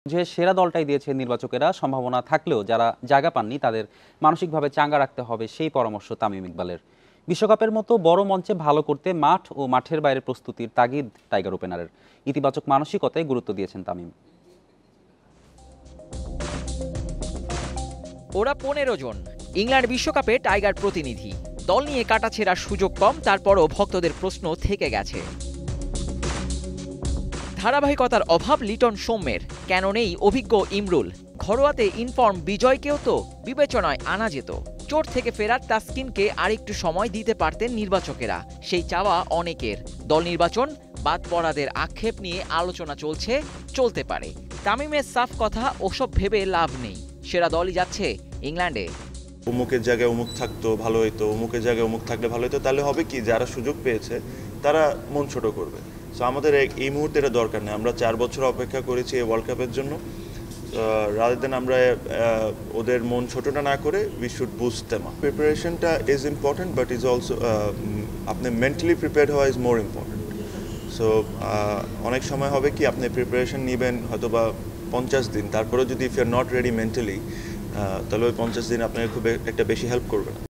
যে সেরা দলটাই দিয়েছে নির্বাচকেরা, সম্ভাবনা থাকলেও যারা জায়গা পাননি তাদের মানসিকভাবে চাঙ্গা রাখতে হবে, সেই পরামর্শ তামিম ইকবালের। বিশ্বকাপের মতো বড় মঞ্চে ভালো করতে মাঠ ও মাঠের বাইরে প্রস্তুতির তাগিদ টাইগার ওপেনারের। ইতিবাচক মানসিকতায় গুরুত্ব দিয়েছেন তামিম। ওরা 15 জন, ইংল্যান্ড বিশ্বকাপে টাইগার প্রতিনিধি। দল নিয়ে কাটাছেঁড়ার সুযোগ কম, তারপরও ভক্তদের প্রশ্ন থেকে গেছে। ধারাবাহিকতার অভাব লিটন সৌম্যের, কেন নেই অভিজ্ঞ ইমরুল? ঘরোয়াতে ইনফর্ম বিজয়কেও তো বিবেচনায় আনা যেত। চোট থেকে ফেরার তাসকিনকে আরেকটু সময় দিতে পারতেন নির্বাচকেরা, সেই চাওয়া অনেকের। দল নির্বাচন বাদ পড়াদের আক্ষেপ নিয়ে আলোচনা চলতে পারে। তামিমের সাফ কথা, ওসব ভেবে লাভ নেই, সেরা দলই যাচ্ছে ইংল্যান্ডে। অমুকের জায়গায় অমুক থাকতো ভালো হইতো, অমুকের জায়গায় অমুক থাকলে ভালো হতো, তাহলে হবে কি যারা সুযোগ পেয়েছে তারা মন ছোট করবে। সো আমাদের এই মুহূর্তে এটা দরকার নেই। আমরা 4 বছর অপেক্ষা করেছি এই ওয়ার্ল্ড কাপের জন্য। রাদার দেন আমরা ওদের মন ছোটটা না করে we should boost them up. প্রিপারেশনটা is important, but is also আপনি মেন্টালি প্রিপেয়ার্ড হওয়া ইজ মোর ইম্পর্টেন্ট। সো অনেক সময় হবে কি আপনি প্রিপারেশন নেবেন হয়তো বা 50 দিন, তারপরেও যদি if you are not ready mentally, তাহলে ওই 50 দিন আপনাকে খুব একটা বেশি হেল্প করবে না।